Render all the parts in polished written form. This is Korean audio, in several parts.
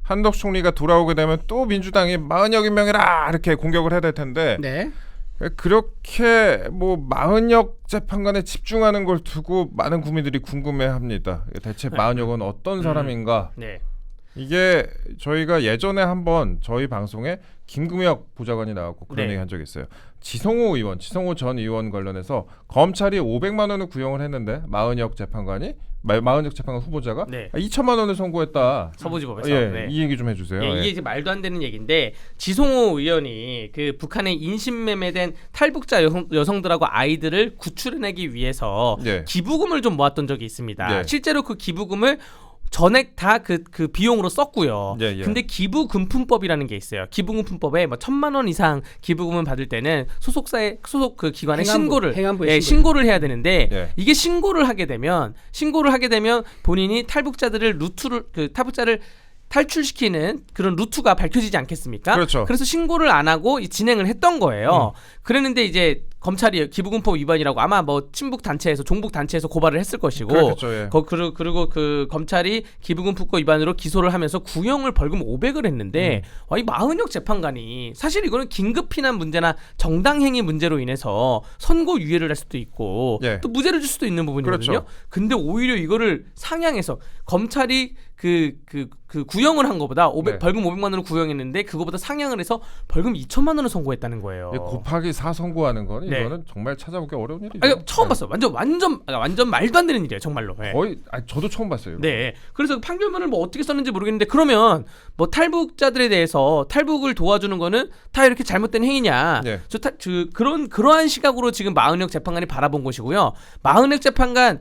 한덕수 총리가 돌아오게 되면 또 민주당이 40여 명이라 이렇게 공격을 해야 될 텐데 네. 그렇게 뭐 40여 재판관에 집중하는 걸 두고 많은 국민들이 궁금해합니다. 대체 40여건 어떤 사람인가? 네. 이게 저희가 예전에 한번 저희 방송에 김금혁 보좌관이 나왔고 그런 네. 얘기 한 적이 있어요. 지성호 전 의원 관련해서 검찰이 500만 원을 구형을 했는데 40여 재판관 후보자가 네. 2천만 원을 선고했다. 서부지법에서. 예, 네. 이 얘기 좀 해주세요. 예, 이게 이제 말도 안 되는 얘기인데 지성호 의원이 그 북한에 인신매매된 탈북자 여성들하고 아이들을 구출해내기 위해서 네. 기부금을 좀 모았던 적이 있습니다. 네. 실제로 그 기부금을 전액 다 그 비용으로 썼고요. 예. 근데 기부금품법이라는 게 있어요. 기부금품법에 뭐 1,000만 원 이상 기부금을 받을 때는 소속 그 기관에 신고를 해야 되는데 예. 이게 신고를 하게 되면 본인이 탈북자들을 탈북자를 탈출시키는 그런 루트가 밝혀지지 않겠습니까? 그렇죠. 그래서 신고를 안 하고 진행을 했던 거예요. 그랬는데 이제 검찰이 기부금법 위반이라고 아마 뭐 친북 단체에서 종북 단체에서 고발을 했을 것이고, 그렇겠죠, 예. 그리고 그 검찰이 기부금법 위반으로 기소를 하면서 구형을 벌금 500을 했는데 이 40여 재판관이 사실 이거는 긴급 피난 문제나 정당행위 문제로 인해서 선고 유예를 할 수도 있고 예. 또 무죄를 줄 수도 있는 부분이거든요. 그렇죠. 근데 오히려 이거를 상향해서 검찰이 그 구형을 한 거보다 네. 벌금 500만 원을 구형했는데 그거보다 상향을 해서 벌금 2천만 원을 선고했다는 거예요. 곱하기 4 선고하는 건 네. 이거는 정말 찾아보기 어려운 일이죠. 아니, 처음 봤어요. 완전 말도 안 되는 일이에요, 정말로. 네. 거의 저도 처음 봤어요. 네. 그래서 판결문을 뭐 어떻게 썼는지 모르겠는데 그러면 뭐 탈북자들에 대해서 탈북을 도와주는 거는 다 이렇게 잘못된 행위냐? 네. 그러한 시각으로 지금 마흔혁 재판관이 바라본 것이고요. 마흔혁 재판관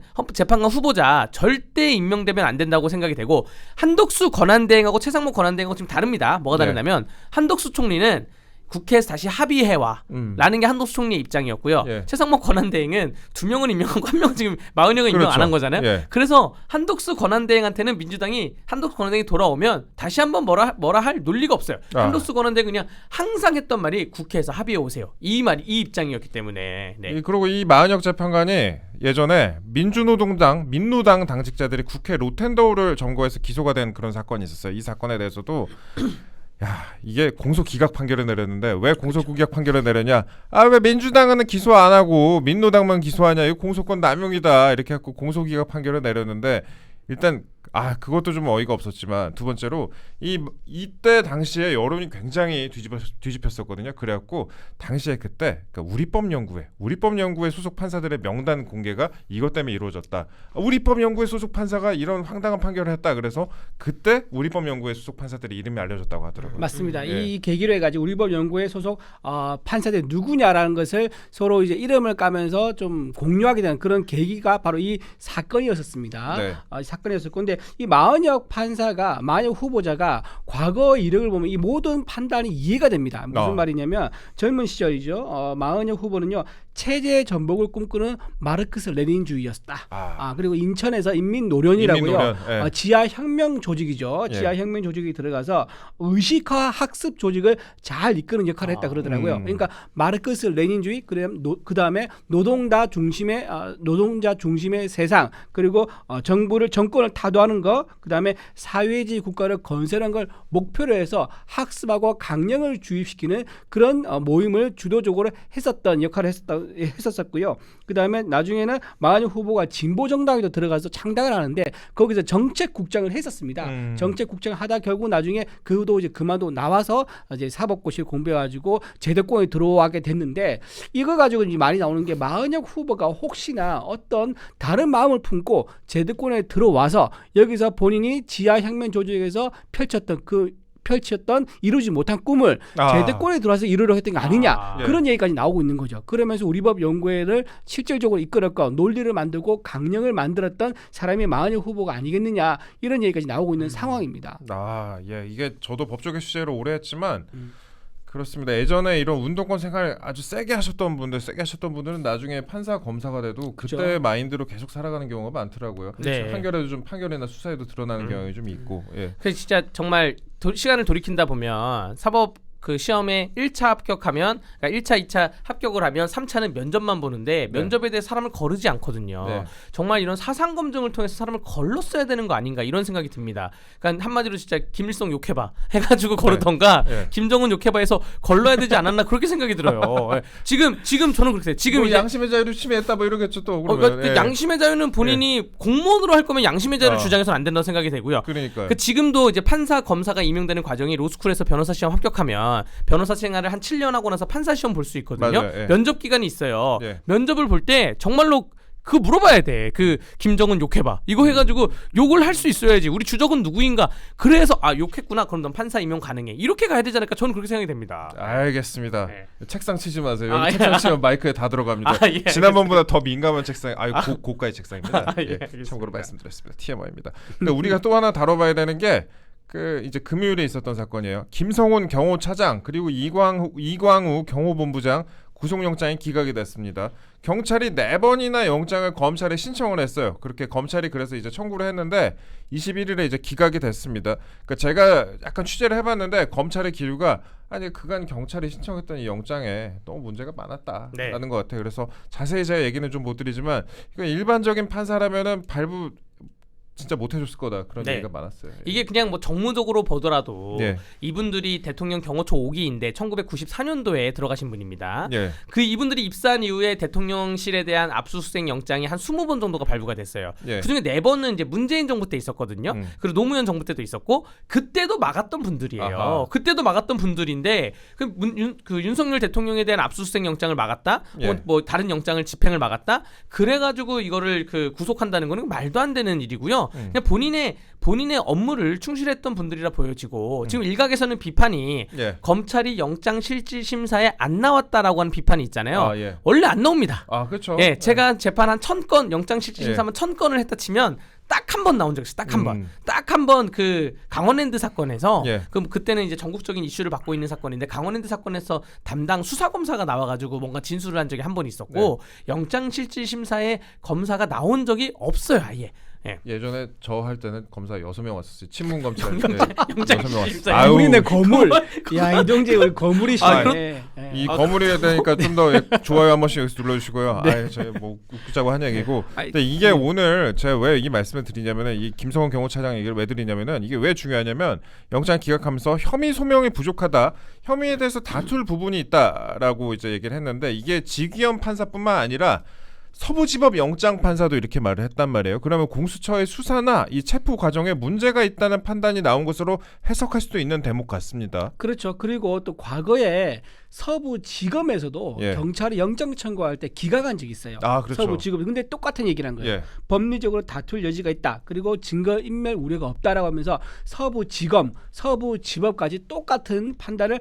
후보자 절대 임명되면 안 된다고 생각이 되고 한덕수 권한대행하고 최상목 권한대행하고 지금 다릅니다. 뭐가 다르냐면 한덕수 총리는 국회에서 다시 합의해와 라는 게 한덕수 총리의 입장이었고요. 예. 최상목 권한대행은 2명은 임명하고 1명 지금 마흔혁은 임명 안 한 거잖아요. 예. 그래서 한덕수 권한대행한테는 민주당이 한덕수 권한대행이 돌아오면 다시 한번 뭐라 할 논리가 없어요. 한덕수 권한대행은 그냥 항상 했던 말이 국회에서 합의해 오세요. 이 입장이었기 때문에. 네. 그리고 이 마흔혁 재판관이 예전에 민노당 당직자들이 국회 로텐더우를 점거해서 기소가 된 그런 사건이 있었어요. 이 사건에 대해서도 이게 공소기각 판결을 내렸는데 왜 공소기각 판결을 내렸냐? 왜 민주당은 기소 안 하고 민노당만 기소하냐? 이거 공소권 남용이다 이렇게 해서 공소기각 판결을 내렸는데 일단 그것도 좀 어이가 없었지만 두 번째로 이때 당시에 여론이 굉장히 뒤집혔었거든요. 그래갖고 당시에 그때 그러니까 우리법연구회 소속 판사들의 명단 공개가 이것 때문에 이루어졌다. 우리법연구회 소속 판사가 이런 황당한 판결을 했다. 그래서 그때 우리법연구회 소속 판사들이 이름이 알려졌다고 하더라고요. 맞습니다. 예. 이 계기로 해가지고 우리법연구회 소속 판사들이 누구냐라는 것을 서로 이제 이름을 까면서 좀 공유하게 되는 그런 계기가 바로 이 사건이었습니다. 네. 사건이었을 건데 이 마흔혁 후보자가 과거 이력을 보면 이 모든 판단이 이해가 됩니다. 무슨 말이냐면 젊은 시절이죠. 마흔혁 후보는요. 체제 전복을 꿈꾸는 마르크스 레닌주의였다. 그리고 인천에서 인민노련이라고요. 예. 지하혁명 조직이죠. 예. 지하혁명 조직이 들어가서 의식화 학습 조직을 잘 이끄는 역할을 했다 그러더라고요. 그러니까 마르크스 레닌주의, 그다음에 노동자 중심의 세상, 그리고 정권을 타도하는 거, 그다음에 사회주의 국가를 건설하는 걸 목표로 해서 학습하고 강령을 주입시키는 그런 모임을 주도적으로 했었던 역할을 했었고요. 그다음에 나중에는 마흔혁 후보가 진보정당에도 들어가서 창당을 하는데 거기서 정책국장을 했었습니다. 정책국장을 하다 결국 나중에 그도 이제 그만두고 나와서 이제 사법고시를 공부해가지고 제도권에 들어가게 됐는데 이거 가지고 이제 말이 나오는 게 마흔혁 후보가 혹시나 어떤 다른 마음을 품고 제도권에 들어와서 여기서 본인이 지하혁명 조직에서 펼쳤던 이루지 못한 꿈을 제도권에 들어와서 이루려고 했던 게 아니냐. 그런 얘기까지 나오고 있는 거죠. 그러면서 우리법연구회를 실질적으로 이끌었고 논리를 만들고 강령을 만들었던 사람이 마흔혁 후보가 아니겠느냐. 이런 얘기까지 나오고 있는 상황입니다. 이게 저도 법조계 취재를 오래 했지만 그렇습니다. 예전에 이런 운동권 생활 아주 세게 하셨던 분들은 나중에 판사 검사가 돼도 그때 그렇죠. 마인드로 계속 살아가는 경우가 많더라고요. 네. 판결이나 수사에도 드러나는 경향이 좀 있고. 예. 그래서 진짜 정말 시간을 돌이킨다 보면 사법 그 시험에 1차 합격하면 그러니까 1차, 2차 합격을 하면 3차는 면접만 보는데 면접에 대해 사람을 거르지 않거든요. 네. 정말 이런 사상 검증을 통해서 사람을 걸렀어야 되는 거 아닌가 이런 생각이 듭니다. 그러니까 한마디로 진짜 김일성 욕해봐 해가지고 거르던가 네. 김정은 욕해봐 해서 걸러야 되지 않았나 그렇게 생각이 들어요. 예. 지금 저는 그렇게 돼요. 지금 뭐 이제 양심의 자유를 침해했다 뭐 이러겠죠 또. 그러니까 그러면. 그 양심의 자유는 본인이 공무원으로 할 거면 양심의 자유를 주장해서는 안 된다고 생각이 되고요. 그러니까. 그 지금도 이제 판사 검사가 임용되는 과정이 로스쿨에서 변호사 시험 합격하면 변호사 생활을 한 7년 하고 나서 판사 시험 볼 수 있거든요. 맞아요. 예. 면접 기간이 있어요. 예. 면접을 볼 때 정말로 그거 물어봐야 돼. 그 김정은 욕해봐. 이거 해가지고 욕을 할 수 있어야지. 우리 주적은 누구인가. 그래서 아 욕했구나. 그럼 넌 판사 임용 가능해. 이렇게 가야 되지 않을까. 저는 그렇게 생각이 됩니다. 알겠습니다. 네. 책상 치지 마세요. 여기 아, 책상 치면 마이크에 다 들어갑니다. 아, 예, 지난번보다 더 민감한 책상. 고가의 책상입니다. 아, 예, 예, 알겠습니다. 참고로 말씀드렸습니다. TMI입니다. 근데 우리가 또 하나 다뤄봐야 되는 게 그 이제 금요일에 있었던 사건이에요. 김성훈 경호차장 그리고 이광우 경호본부장 구속영장이 기각이 됐습니다. 경찰이 4번이나 영장을 검찰에 신청을 했어요. 그렇게 검찰이 그래서 이제 청구를 했는데 21일에 이제 기각이 됐습니다. 그러니까 제가 약간 취재를 해봤는데 검찰의 기류가 아니 그간 경찰이 신청했던 이 영장에 너무 문제가 많았다라는 네. 것 같아요. 그래서 자세히 제가 얘기는 좀 못 드리지만 이건 일반적인 판사라면은 발부 진짜 못 해줬을 거다 그런 네. 얘기가 많았어요. 이게 그냥 뭐 정무적으로 보더라도 예. 이분들이 대통령 경호처 5기인데 1994년도에 들어가신 분입니다. 예. 그 이분들이 입사한 이후에 대통령실에 대한 압수수색 영장이 한 20번 정도가 발부가 됐어요. 예. 그중에 4번은 이제 문재인 정부 때 있었거든요. 그리고 노무현 정부 때도 있었고 그때도 막았던 분들이에요. 아하. 그때도 막았던 분들인데 그 윤석열 대통령에 대한 압수수색 영장을 막았다. 예. 혹은 뭐 다른 영장을 집행을 막았다. 그래가지고 이거를 그 구속한다는 거는 말도 안 되는 일이고요. 그냥 본인의 업무를 충실했던 분들이라 보여지고 지금 일각에서는 비판이 예. 검찰이 영장 실질 심사에 안 나왔다라고 하는 비판이 있잖아요. 아, 예. 원래 안 나옵니다. 아 그렇죠. 예, 제가 재판 한 1000건 영장 실질 심사만 1000건을 했다 치면 딱 한 번 나온 적 있어요. 딱 한 번. 딱 한 번 그 강원랜드 사건에서 예. 그럼 그때는 이제 전국적인 이슈를 받고 있는 사건인데 강원랜드 사건에서 담당 수사 검사가 나와가지고 뭔가 진술을 한 적이 한 번 있었고 영장 실질 심사에 검사가 나온 적이 없어요. 아예. 예. 예전에 저 할 때는 검사 6명 왔었어요. 친문 검찰. 영장 6명 왔어요. 실질 아유, 우리네 거물. 야 이동재 우리 거물이시네. 아, 예. 이 거물이 되니까 좀 더 좋아요 한 번씩 여기서 눌러주시고요. 아, 저희 뭐 웃자고 한 얘기고. 근데 이게 오늘 제가 왜 이 말씀을 드리냐면은 이 김성훈 경호차장 얘기를 왜 드리냐면은 이게 왜 중요하냐면 영장 기각하면서 혐의 소명이 부족하다, 혐의에 대해서 다툴 부분이 있다라고 이제 얘기를 했는데 이게 지기현 판사뿐만 아니라 서부지법 영장 판사도 이렇게 말을 했단 말이에요. 그러면 공수처의 수사나 이 체포 과정에 문제가 있다는 판단이 나온 것으로 해석할 수도 있는 대목 같습니다. 그렇죠. 그리고 또 과거에 서부지검에서도 예. 경찰이 영장 청구할 때 기각한 적이 있어요. 아, 그렇죠. 서부지검. 근데 똑같은 얘기를 한 거예요. 예. 법리적으로 다툴 여지가 있다. 그리고 증거 인멸 우려가 없다라고 하면서 서부지검, 서부지법까지 똑같은 판단을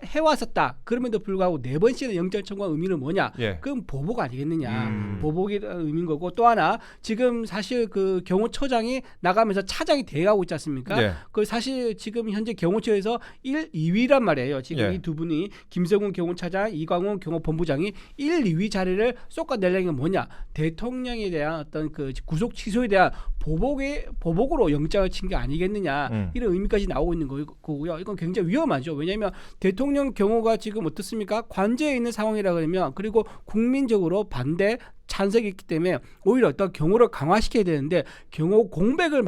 해왔었다. 그럼에도 불구하고 4번씩이나 영장 청구한 의미는 뭐냐? 예. 그럼 보복 아니겠느냐? 보복이라는 의미인 거고 또 하나 지금 사실 그 경호처장이 나가면서 차장이 돼가고 있지 않습니까? 예. 그 사실 지금 현재 경호처에서 1, 2위란 말이에요. 지금 예. 이 두 분이 김성훈 경호차장, 이광훈 경호본부장이 1, 2위 자리를 쏟아내려는 게 뭐냐? 대통령에 대한 어떤 그 구속 취소에 대한 보복으로 영장을 친 게 아니겠느냐 이런 의미까지 나오고 있는 거고요. 이건 굉장히 위험하죠. 왜냐하면 대통령 경호가 지금 어떻습니까? 관저에 있는 상황이라 그러면 그리고 국민적으로 반대 찬성이 있기 때문에 오히려 어떤 경호를 강화시켜야 되는데 경호 공백을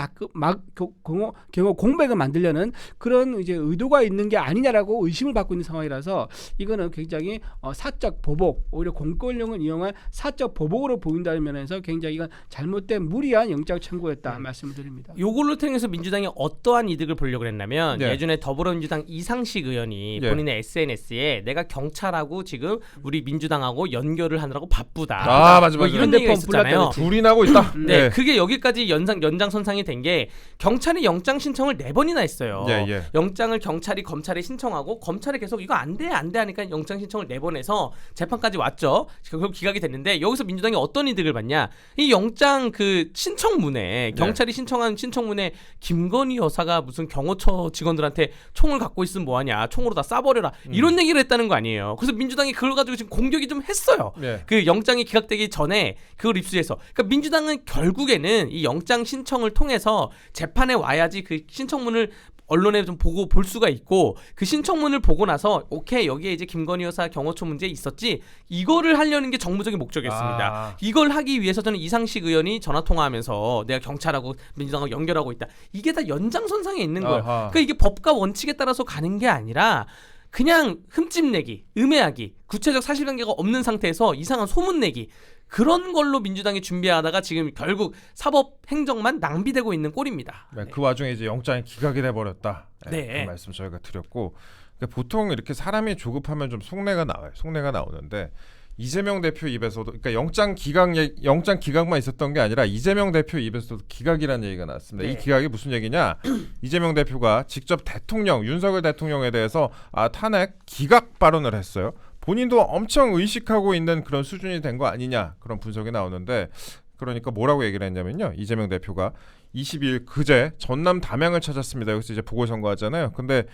경호 공백을 만들려는 그런 이제 의도가 있는 게 아니냐라고 의심을 받고 있는 상황이라서 이거는 굉장히 사적 보복, 오히려 공권력을 이용한 사적 보복으로 보인다는 면에서 굉장히 이건 잘못된 무리한 영장 청구였다 말씀을 드립니다. 요걸로 통해서 민주당이 어떠한 이득을 보려고 했냐면 예. 예전에 더불어민주당 이상식 의원이 예. 본인의 SNS에 내가 경찰하고 지금 우리 민주당하고 연결을 하느라고 바쁘다. 아, 맞아. 뭐 이런 얘기가 있었잖아요. 둘이 나고 있다. 네, 그게 여기까지 연장선상이 된 게 경찰이 영장 신청을 4번이나 했어요. 예, 예. 영장을 경찰이 검찰에 신청하고 검찰이 계속 이거 안 돼 하니까 영장 신청을 4번 해서 재판까지 왔죠. 결국 기각이 됐는데 여기서 민주당이 어떤 이득을 받냐? 이 영장 그 신청문에 경찰이 신청한 신청문에 김건희 여사가 무슨 경호처 직원들한테 총을 갖고 있으면 뭐하냐? 총으로 다 쏴버려라. 이런 얘기를 했다는 거 아니에요. 그래서 민주당이 그걸 가지고 지금 공격이 좀 했어요. 예. 그 영장이 기각되기 전에 그걸 입수해서 그러니까 민주당은 결국에는 이 영장 신청을 통해서 재판에 와야지 그 신청문을 언론에 좀 보고 볼 수가 있고 그 신청문을 보고 나서 오케이 여기에 이제 김건희 여사 경호처 문제 있었지 이거를 하려는 게 정무적인 목적이었습니다. 이걸 하기 위해서 저는 이상식 의원이 전화 통화하면서 내가 경찰하고 민주당하고 연결하고 있다. 이게 다 연장선상에 있는 거예요. 그러니까 이게 법과 원칙에 따라서 가는 게 아니라 그냥 흠집내기, 음해하기, 구체적 사실관계가 없는 상태에서 이상한 소문내기 그런 걸로 민주당이 준비하다가 지금 결국 사법 행정만 낭비되고 있는 꼴입니다. 네, 그 와중에 이제 영장이 기각이 돼버렸다. 네. 그 말씀 저희가 드렸고 그러니까 보통 이렇게 사람이 조급하면 좀 속내가 나와요. 속내가 나오는데 이재명 대표 입에서도 그러니까 영장 기각만 있었던 게 아니라 이재명 대표 입에서도 기각이라는 얘기가 나왔습니다. 네. 이 기각이 무슨 얘기냐? 이재명 대표가 직접 윤석열 대통령에 대해서 탄핵 기각 발언을 했어요. 본인도 엄청 의식하고 있는 그런 수준이 된 거 아니냐 그런 분석이 나오는데 그러니까 뭐라고 얘기를 했냐면요. 이재명 대표가 22일 그제 전남 담양을 찾았습니다. 여기서 이제 보궐선거하잖아요. 근데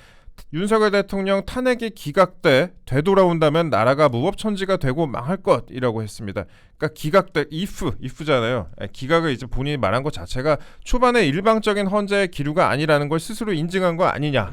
윤석열 대통령 탄핵이 기각돼 되돌아온다면 나라가 무법천지가 되고 망할 것이라고 했습니다. 그러니까 기각돼 if잖아요. 기각을 이제 본인이 말한 것 자체가 초반에 일방적인 헌재의 기류가 아니라는 걸 스스로 인증한 거 아니냐.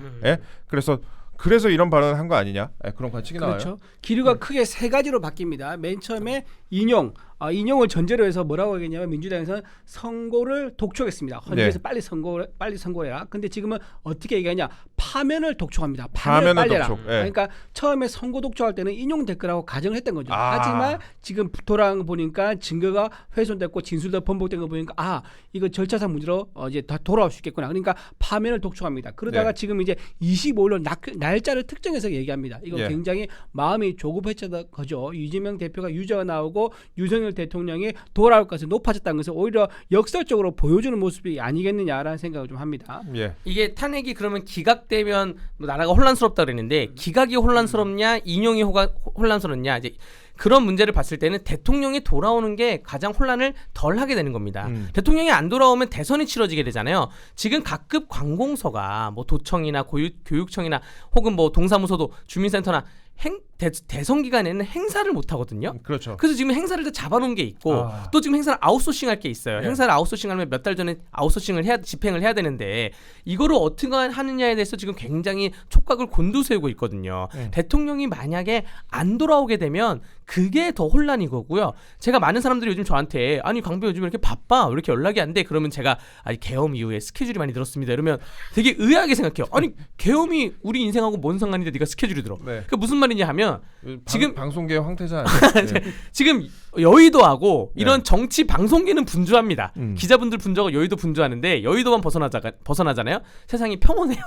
그래서 이런 발언을 한 거 아니냐. 그런 관측이 나와요. 그렇죠. 기류가 크게 세 가지로 바뀝니다. 맨 처음에 인용을 전제로 해서 뭐라고 하겠냐면 민주당에서는 선고를 독촉했습니다. 헌재에서 빨리 선고해라. 근데 지금은 어떻게 얘기하냐? 파면을 독촉합니다. 파면을 빨리 해라. 그러니까 처음에 선고 독촉할 때는 인용될 거라고 가정을 했던 거죠. 하지만 지금 돌아온 거 보니까 증거가 훼손됐고 진술도 번복된 거 보니까 이거 절차상 문제로 이제 다 돌아올 수 있겠구나. 그러니까 파면을 독촉합니다. 그러다가 지금 이제 25일로 날짜를 특정해서 얘기합니다. 이거 굉장히 마음이 조급해졌던 거죠. 이재명 대표가 유죄가 나오고 윤석열 대통령이 돌아올 것이 높아졌다는 것을 오히려 역설적으로 보여주는 모습이 아니겠느냐라는 생각을 좀 합니다. 이게 탄핵이 그러면 기각되면 나라가 혼란스럽다 그랬는데 기각이 혼란스럽냐 인용이 혼란스럽냐 이제 그런 문제를 봤을 때는 대통령이 돌아오는 게 가장 혼란을 덜 하게 되는 겁니다. 대통령이 안 돌아오면 대선이 치러지게 되잖아요. 지금 각급 관공서가 뭐 도청이나 교육청이나 혹은 뭐 동사무소도 주민센터나 대선 기간에는 행사를 못 하거든요. 그렇죠. 그래서 지금 행사를 다 잡아놓은 게 있고 또 지금 행사를 아웃소싱할 게 있어요. 행사를 아웃소싱하면 몇 달 전에 집행을 해야 되는데 이거를 어떻게 하느냐에 대해서 지금 굉장히 촉각을 곤두세우고 있거든요. 대통령이 만약에 안 돌아오게 되면 그게 더 혼란이거고요. 제가 많은 사람들이 요즘 저한테 아니 강배 요즘 왜 이렇게 바빠? 왜 이렇게 연락이 안 돼? 그러면 제가 계엄 이후에 스케줄이 많이 늘었습니다. 이러면 되게 의아하게 생각해요. 아니 계엄이 우리 인생하고 뭔 상관인데 네가 스케줄이 들어? 그러니까 무슨 말이냐 하면 지금 방송계 황태자 아니에요? 지금 여의도하고 이런 정치 방송계는 분주합니다. 기자분들 분주하고 여의도 분주하는데 여의도만 벗어나잖아요. 세상이 평온해요.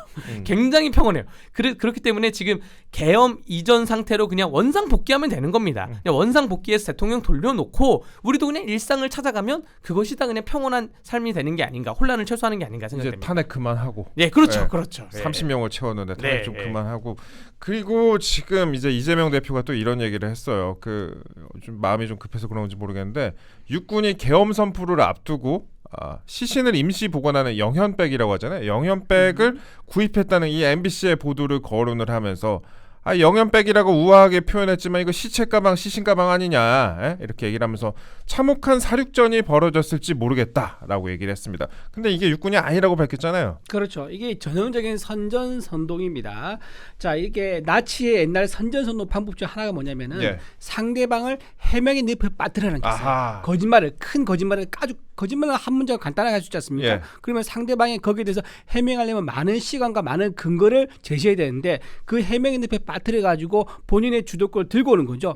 굉장히 평온해요. 그렇기 때문에 지금 계엄 이전 상태로 그냥 원상 복귀하면 되는 겁니다. 그냥 원상 복귀해서 대통령 돌려놓고 우리도 그냥 일상을 찾아가면 그것이 다 그냥 평온한 삶이 되는 게 아닌가, 혼란을 최소화하는 게 아닌가 생각됩니다. 이제 탄핵 그만하고. 그렇죠. 30명을 채웠는데 탄핵 좀 그만하고. 그리고 지금 이제 이재명 대표가 또 이런 얘기를 했어요. 좀 마음이 좀 급해서 그런지 모르겠는데 육군이 계엄 선포를 앞두고 시신을 임시 보관하는 영현백이라고 하잖아요. 영현백을 구입했다는 이 MBC의 보도를 거론을 하면서 영현백이라고 우아하게 표현했지만 이거 시체 가방, 시신 가방 아니냐 이렇게 얘기를 하면서 참혹한 사륙전이 벌어졌을지 모르겠다라고 얘기를 했습니다. 근데 이게 육군이 아니라고 밝혔잖아요. 그렇죠. 이게 전형적인 선전선동입니다. 자, 이게 나치의 옛날 선전선동 방법 중 하나가 뭐냐면은 상대방을 해명의 늪에 빠뜨리는 게 있어요. 큰 거짓말을 거짓말은 한 문제가 간단하게 할 수 있지 않습니까? 그러면 상대방이 거기에 대해서 해명하려면 많은 시간과 많은 근거를 제시해야 되는데 그 해명의 늪에 빠뜨려가지고 본인의 주도권을 들고 오는 거죠.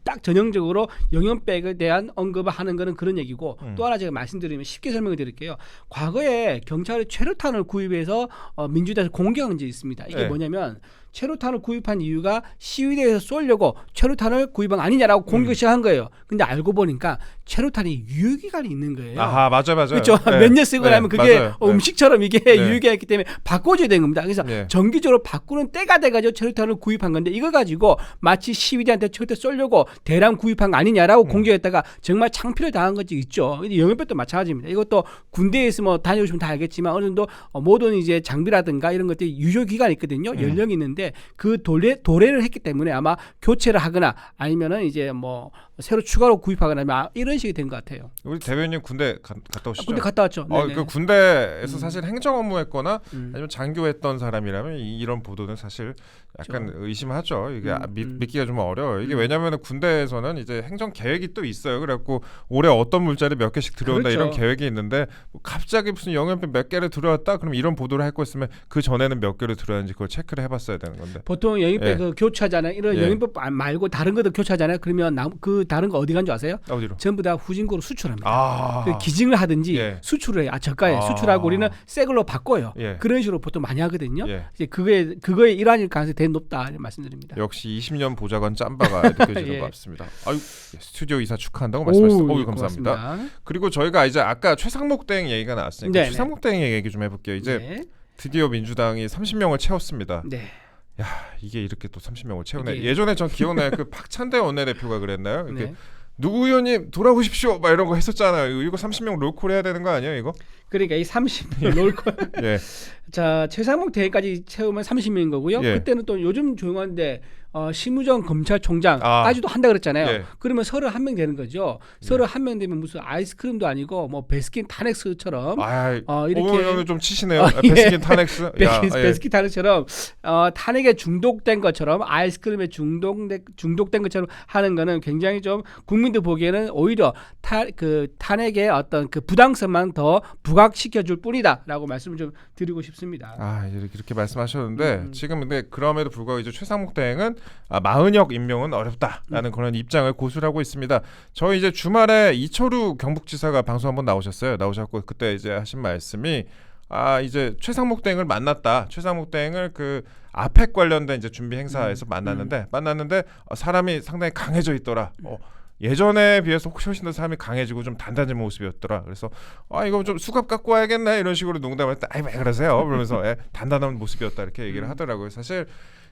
딱 전형적으로 영현백에 대한 언급을 하는 거는 그런 얘기고 또 하나 제가 말씀드리면 쉽게 설명을 드릴게요. 과거에 경찰이 최루탄을 구입해서 민주당에서 공격한 적이 있습니다. 이게 뭐냐면 최루탄을 구입한 이유가 시위대에서 쏘려고 최루탄을 구입한 거 아니냐라고 공격을 시작한 거예요. 근데 알고 보니까 최루탄이 유효기간이 있는 거예요. 맞아요. 그렇죠. 몇 년 쓰고 나면 그게 음식처럼 이게 유효기간이 있기 때문에 바꿔줘야 되는 겁니다. 그래서 정기적으로 바꾸는 때가 돼가지고 최루탄을 구입한 건데 이거 가지고 마치 시위대한테 최루탄 쏘려고 대량 구입한 거 아니냐라고 공격했다가 정말 창피를 당한 것이 있죠. 영현백도 마찬가지입니다. 이것도 군대에서 뭐 다녀오시면 다 알겠지만 어느 정도 모든 이제 장비라든가 이런 것들이 유효기간이 있거든요. 연령이 있는데 그 도래를 했기 때문에 아마 교체를 하거나 아니면은 이제 뭐 새로 추가로 구입하거나 이런 식이 된 것 같아요. 우리 대변인 군대 갔다 오시죠? 군대 갔다 왔죠. 네네. 그 군대에서 사실 행정 업무했거나 음. 아니면 장교했던 사람이라면 이런 보도는 사실 약간 의심하죠. 이게 믿기가 좀 어려워요. 이게 왜냐하면 군대에서는 이제 행정 계획이 또 있어요. 그래갖고 올해 어떤 물자리 몇 개씩 들어온다 그렇죠. 이런 계획이 있는데 뭐 갑자기 무슨 영연병 몇 개를 들어왔다 그럼 이런 보도를 할 거 있으면 그 전에는 몇 개를 들어왔는지 그걸 체크를 해봤어야 되는 건데. 보통 영입병 예. 그 교차잖아요. 이런 예. 영입병 말고 다른 것도 교차잖아요. 그러면 그 다른 거 어디 간 줄 아세요? 어디로? 전부 다 후진국으로 수출합니다. 아, 그 기증을 하든지 예. 수출을 해요. 저가에 아. 수출하고 우리는 새 걸로 바꿔요. 예. 그런 식으로 보통 많이 하거든요. 예. 이제 그거의 일환일 가능성이 대단히 높다 이런 말씀드립니다. 역시 20년 보좌관 짬바가 느껴지는 예. 것 같습니다. 아유, 스튜디오 이사 축하한다고 말씀하셨어요. 오, 어유 감사합니다. 고맙습니다. 그리고 저희가 이제 아까 최상목 대행 얘기가 나왔으니까 네네. 최상목 대행 얘기 좀 해볼게요. 이제 네. 드디어 민주당이 30명을 채웠습니다. 네. 야, 이게 이렇게 또 30명을 채우네. 이게- 예전에 전 기억나요. 그 박찬대 원내대표가 그랬나요? 이렇게 네. 누구 의원님 돌아오십시오. 막 이런 거 했었잖아요. 이거 30명 롤콜 해야 되는 거 아니에요, 이거? 그러니까 이 30명 놓을 거. 예. 자, 최상목 대회까지 채우면 30명인 거고요. 예. 그때는 또 요즘 조용한데 심우정 검찰총장까지도 한다 그랬잖아요. 예. 그러면 31명 되는 거죠. 31명 되면 무슨 아이스크림도 아니고 뭐 베스킨 타넥스처럼 이렇게 오늘 좀 치시네요. 예. 베스킨 타넥스. 베스킨 타넥처럼 탄핵에 중독된 것처럼 아이스크림에 중독된 것처럼 하는 거는 굉장히 좀 국민들 보기에는 오히려 탄핵의 어떤 그 부당성만 더 부각시켜 줄 뿐이다라고 말씀을 좀 드리고 싶습니다. 이렇게 말씀하셨는데 지금 근데 그럼에도 불구하고 이제 최상목 대행은 마은혁 임명은 어렵다라는 그런 입장을 고수를 하고 있습니다. 저희 이제 주말에 이철우 경북지사가 방송 한번 나오셨고 그때 이제 하신 말씀이 이제 최상목 대행을 만났다. 최상목 대행을 그 아펙 관련된 이제 준비 행사에서 만났는데 사람이 상당히 강해져 있더라. 예전에 비해서 훨씬 더 사람이 강해지고 좀 단단한 모습이었더라. 그래서 이거 좀 수갑 갖고 와야겠네 이런 식으로 농담을 했다. 왜 그러세요? 그러면서 단단한 모습이었다 이렇게 얘기를 하더라고요. 사실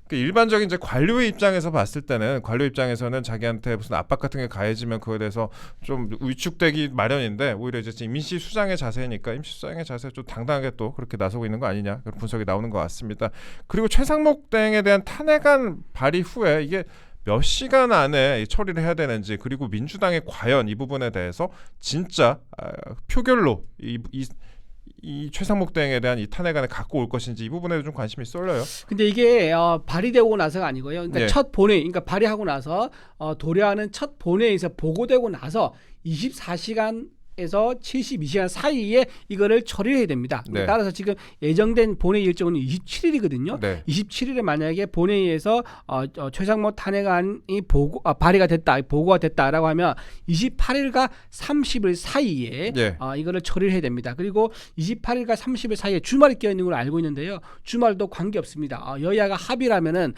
그 일반적인 이제 관료의 입장에서 봤을 때는 관료 입장에서는 자기한테 무슨 압박 같은 게 가해지면 그거에 대해서 좀 위축되기 마련인데 오히려 이제 임시 수장의 자세니까 임시 수장의 자세 좀 당당하게 또 그렇게 나서고 있는 거 아니냐 그런 분석이 나오는 것 같습니다. 그리고 최상목 대행에 대한 탄핵안 발의 후에 이게 몇 시간 안에 처리를 해야 되는지 그리고 민주당이 과연 이 부분에 대해서 진짜 표결로 이 최상목 대행에 대한 이 탄핵안을 갖고 올 것인지 이 부분에도 좀 관심이 쏠려요. 근데 이게 발의되고 나서가 아니고요. 그러니까 예. 첫 본회의, 그러니까 발의하고 나서 도래하는 첫 본회의에서 보고되고 나서 24시간에서 72시간 사이에 이거를 처리해야 됩니다. 네. 따라서 지금 예정된 본회의 일정은 27일이거든요. 네. 27일에 만약에 본회의에서 최상목 탄핵안이 발의가 됐다, 보고가 됐다라고 하면 28일과 30일 사이에 예. 이거를 처리를 해야 됩니다. 그리고 28일과 30일 사이에 주말이 껴 있는 걸로 알고 있는데요. 주말도 관계 없습니다. 여야가 합의라면은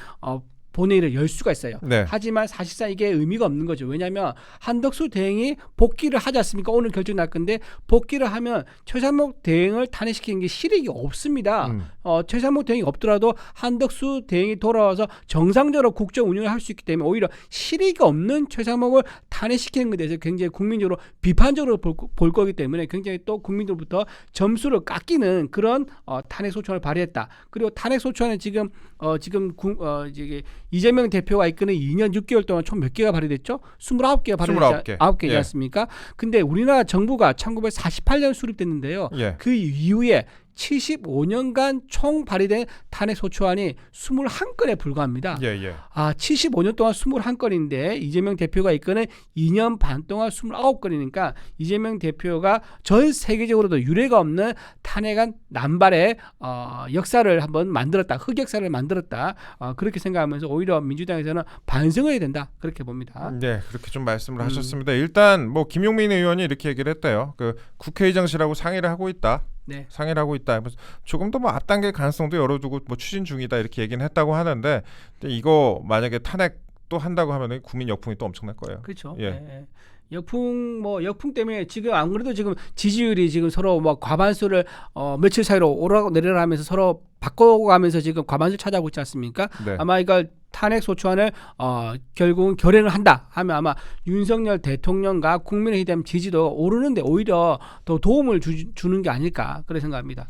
본회의를 열 수가 있어요. 네. 하지만 사실상 이게 의미가 없는 거죠. 왜냐하면 한덕수 대행이 복귀를 하지 않습니까? 오늘 결정 날 건데 복귀를 하면 최상목 대행을 탄핵시키는 게 실익이 없습니다. 최상목 대행이 없더라도 한덕수 대행이 돌아와서 정상적으로 국정 운영을 할 수 있기 때문에 오히려 실익이 없는 최상목을 탄핵시키는 것에 대해서 굉장히 국민적으로 비판적으로 볼 거기 때문에 굉장히 또 국민들부터 점수를 깎이는 그런 탄핵 소추안을 발의했다. 그리고 탄핵 소추안은 지금 이재명 대표가 이끄는 2년 6개월 동안 총 몇 개가 발의됐죠? 29개가 발의됐지 9개지 예. 않습니까? 근데 우리나라 정부가 1948년 수립됐는데요. 예. 그 이후에 75년간 총 발의된 탄핵 소추안이 21건에 불과합니다. 예. 75년 동안 21건인데 이재명 대표가 이끄는 2년 반 동안 29건이니까 이재명 대표가 전 세계적으로도 유례가 없는 탄핵안 남발의 역사를 한번 만들었다. 흑역사를 만들었다. 그렇게 생각하면서 오히려 민주당에서는 반성을 해야 된다. 그렇게 봅니다. 네, 그렇게 좀 말씀을 하셨습니다. 일단 뭐 김용민 의원이 이렇게 얘기를 했대요. 그 국회의장실하고 상의를 하고 있다. 네. 상의를 하고 있다. 조금 더 뭐 앞당길 가능성도 열어두고 뭐 추진 중이다 이렇게 얘기는 했다고 하는데 이거 만약에 탄핵 또 한다고 하면은 국민 역풍이 또 엄청날 거예요. 그렇죠. 예. 네. 역풍 때문에 지금 안 그래도 지금 지지율이 지금 서로 뭐 과반수를 며칠 사이로 오르락 내리락 하면서 서로 바꿔가면서 지금 과반수 차지하고 있지 않습니까? 네. 아마 이걸 탄핵 소추안을 결국은 결행을 한다 하면 아마 윤석열 대통령과 국민의힘 지지도 오르는데 오히려 더 도움을 주는 게 아닐까 그렇게 생각합니다.